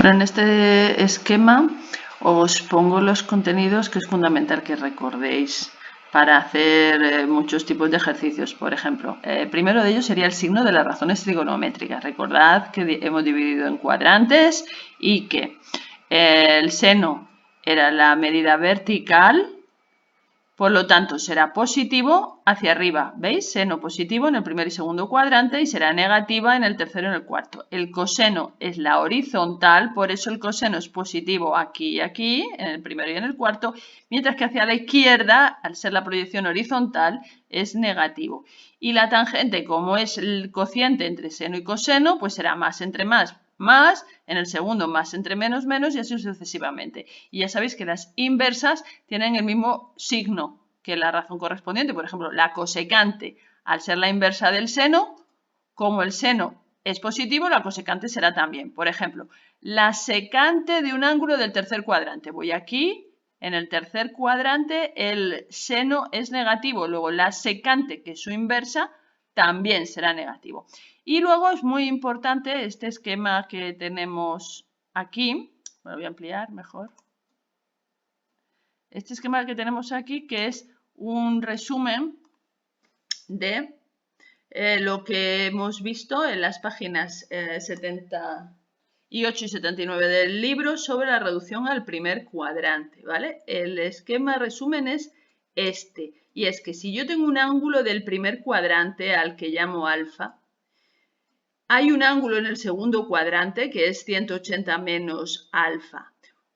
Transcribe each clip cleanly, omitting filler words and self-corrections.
Bueno, en este esquema os pongo los contenidos que es fundamental que recordéis para hacer muchos tipos de ejercicios. Por ejemplo, primero de ellos sería el signo de las razones trigonométricas. Recordad que hemos dividido en cuadrantes y que el seno era la medida vertical, por lo tanto será positivo hacia arriba. ¿Veis? Seno positivo en el primer y segundo cuadrante y será negativa en el tercero y en el cuarto. El coseno es la horizontal, por eso el coseno es positivo aquí y aquí, en el primero y en el cuarto, mientras que hacia la izquierda, al ser la proyección horizontal, es negativo. Y la tangente, como es el cociente entre seno y coseno, pues será más entre más, en el segundo más entre menos, menos y así sucesivamente. Y ya sabéis que las inversas tienen el mismo signo que la razón correspondiente. Por ejemplo, la cosecante, al ser la inversa del seno, como el seno es positivo, la cosecante será también. Por ejemplo, la secante de un ángulo del tercer cuadrante. Voy aquí, en el tercer cuadrante el seno es negativo, luego la secante, que es su inversa, también será negativo. Y luego es muy importante este esquema que tenemos aquí. Lo voy a ampliar mejor. Este esquema que tenemos aquí, que es un resumen de lo que hemos visto en las páginas 78 y 79 del libro sobre la reducción al primer cuadrante, ¿vale? El esquema resumen es este, y es que si yo tengo un ángulo del primer cuadrante al que llamo alfa, hay un ángulo en el segundo cuadrante que es 180 menos alfa.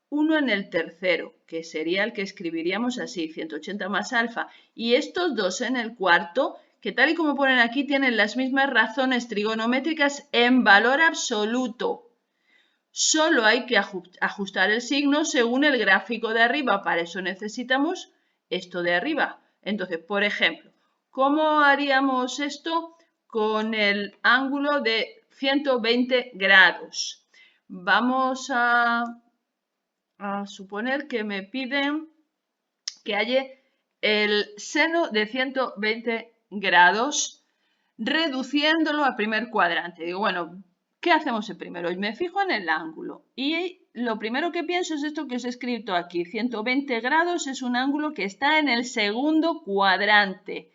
Uno en el tercero, que sería el que escribiríamos así, 180 más alfa. Y estos dos en el cuarto, que tal y como ponen aquí, tienen las mismas razones trigonométricas en valor absoluto. Solo hay que ajustar el signo según el gráfico de arriba. Para eso necesitamos esto de arriba. Entonces, por ejemplo, ¿cómo haríamos esto? Con el ángulo de 120 grados. Vamos a suponer que me piden que haya el seno de 120 grados reduciéndolo al primer cuadrante. Digo, bueno, ¿qué hacemos el primero? Y me fijo en el ángulo y lo primero que pienso es esto que os he escrito aquí. 120 grados es un ángulo que está en el segundo cuadrante.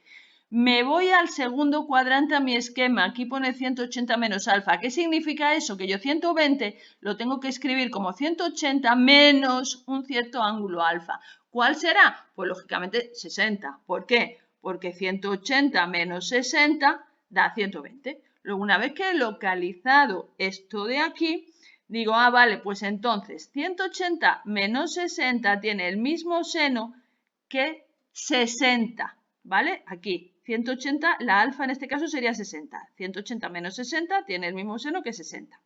Me voy al segundo cuadrante a mi esquema. Aquí pone 180 menos alfa. ¿Qué significa eso? Que yo 120 lo tengo que escribir como 180 menos un cierto ángulo alfa. ¿Cuál será? Pues lógicamente 60. ¿Por qué? Porque 180 menos 60 da 120. Luego, una vez que he localizado esto de aquí, digo, vale, pues entonces 180 menos 60 tiene el mismo seno que 60. ¿Vale? Aquí, 180, la alfa en este caso sería 60. 180 menos 60 tiene el mismo seno que 60.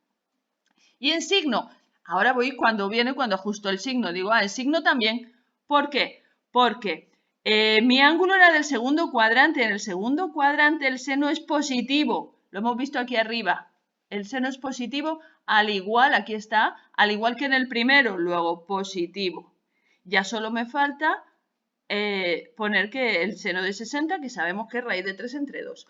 Y en signo, ahora voy cuando ajusto el signo. Digo, el signo también. ¿Por qué? Porque mi ángulo era del segundo cuadrante. En el segundo cuadrante el seno es positivo. Lo hemos visto aquí arriba. El seno es positivo al igual, aquí está, al igual que en el primero. Luego, positivo. Ya solo me falta poner que el seno de 60, que sabemos que es raíz de 3 entre 2.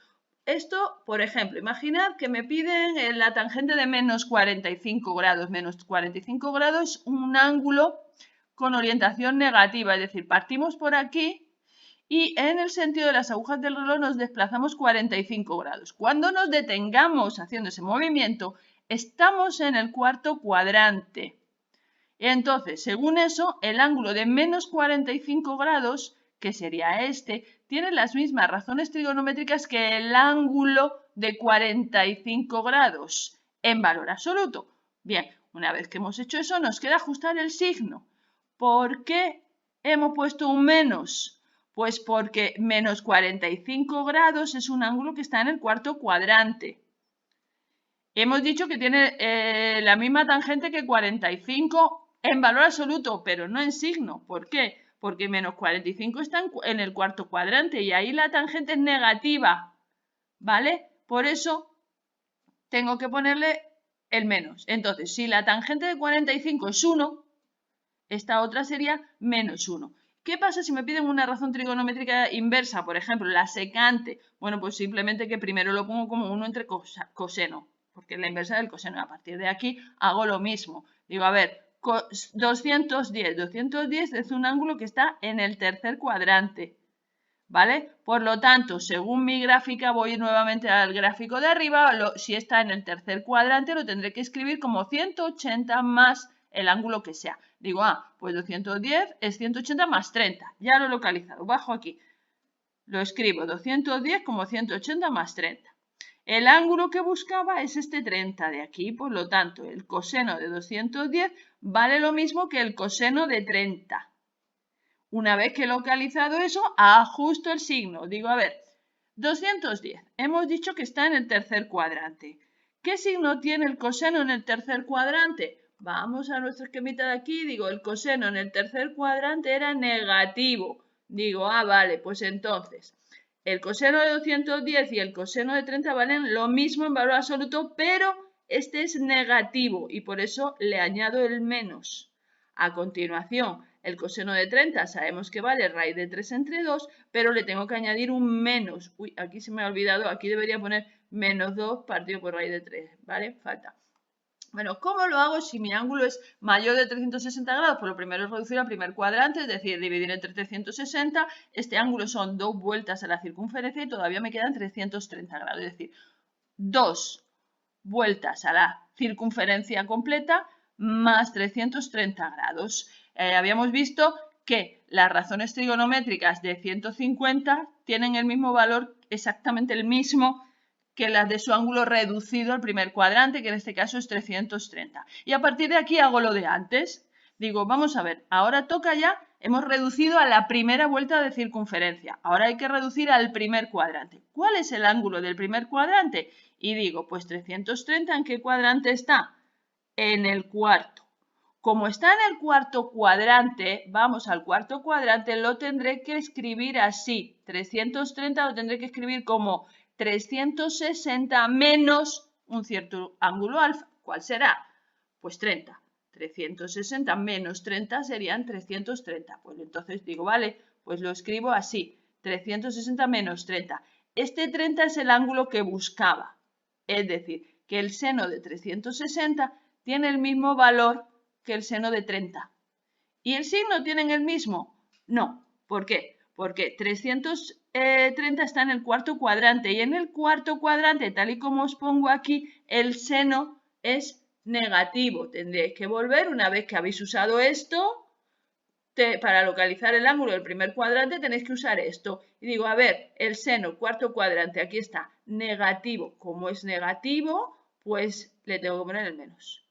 Esto, por ejemplo, imaginad que me piden la tangente de menos 45 grados. Menos 45 grados, un ángulo con orientación negativa, es decir, partimos por aquí y en el sentido de las agujas del reloj nos desplazamos 45 grados. Cuando nos detengamos haciendo ese movimiento, estamos en el cuarto cuadrante. Entonces, según eso, el ángulo de menos 45 grados, que sería este, tiene las mismas razones trigonométricas que el ángulo de 45 grados en valor absoluto. Bien, una vez que hemos hecho eso, nos queda ajustar el signo. ¿Por qué hemos puesto un menos? Pues porque menos 45 grados es un ángulo que está en el cuarto cuadrante. Hemos dicho que tiene la misma tangente que 45 en valor absoluto, pero no en signo. ¿Por qué? Porque menos 45 está en el cuarto cuadrante y ahí la tangente es negativa, ¿vale? Por eso tengo que ponerle el menos. Entonces, si la tangente de 45 es 1, esta otra sería menos 1. ¿Qué pasa si me piden una razón trigonométrica inversa? Por ejemplo, la secante. Bueno, pues simplemente que primero lo pongo como 1 entre coseno. porque es la inversa del coseno. A partir de aquí hago lo mismo. Digo, a ver, 210 es un ángulo que está en el tercer cuadrante, ¿vale? Por lo tanto, según mi gráfica, voy nuevamente al gráfico de arriba, si está en el tercer cuadrante lo tendré que escribir como 180 más el ángulo que sea. Digo, pues 210 es 180 más 30, ya lo he localizado, bajo aquí. Lo escribo 210 como 180 más 30. El ángulo que buscaba es este 30 de aquí, por lo tanto, el coseno de 210 vale lo mismo que el coseno de 30. Una vez que he localizado eso, ajusto el signo. Digo, a ver, 210. Hemos dicho que está en el tercer cuadrante. ¿Qué signo tiene el coseno en el tercer cuadrante? Vamos a nuestra esquemita de aquí. Digo, el coseno en el tercer cuadrante era negativo. Digo, vale, pues entonces, el coseno de 210 y el coseno de 30 valen lo mismo en valor absoluto, pero este es negativo y por eso le añado el menos. A continuación, el coseno de 30 sabemos que vale raíz de 3 entre 2, pero le tengo que añadir un menos. Uy, aquí se me ha olvidado, aquí debería poner menos 2 partido por raíz de 3, ¿vale? Falta. Bueno, ¿cómo lo hago si mi ángulo es mayor de 360 grados? Pues lo primero es reducir al primer cuadrante, es decir, dividir entre 360. Este ángulo son 2 vueltas a la circunferencia y todavía me quedan 330 grados. Es decir, 2 vueltas a la circunferencia completa más 330 grados. Habíamos visto que las razones trigonométricas de 150 tienen el mismo valor, exactamente el mismo, que las de su ángulo reducido al primer cuadrante, que en este caso es 330. Y a partir de aquí hago lo de antes. Digo, vamos a ver, ahora toca ya, hemos reducido a la primera vuelta de circunferencia. Ahora hay que reducir al primer cuadrante. ¿Cuál es el ángulo del primer cuadrante? Y digo, pues 330, ¿en qué cuadrante está? En el cuarto. Como está en el cuarto cuadrante, vamos al cuarto cuadrante, lo tendré que escribir así. 330 lo tendré que escribir como 360 menos un cierto ángulo alfa. ¿Cuál será? Pues 30. 360 menos 30 serían 330. Pues entonces digo, vale, pues lo escribo así. 360 menos 30. Este 30 es el ángulo que buscaba. Es decir, que el seno de 360 tiene el mismo valor que el seno de 30. ¿Y el signo tienen el mismo? No. ¿Por qué? Porque 330 está en el cuarto cuadrante y en el cuarto cuadrante, tal y como os pongo aquí, el seno es negativo. Tendréis que volver, una vez que habéis usado esto, para localizar el ángulo del primer cuadrante tenéis que usar esto. Y digo, a ver, el seno, cuarto cuadrante, aquí está, negativo. Como es negativo, pues le tengo que poner el menos.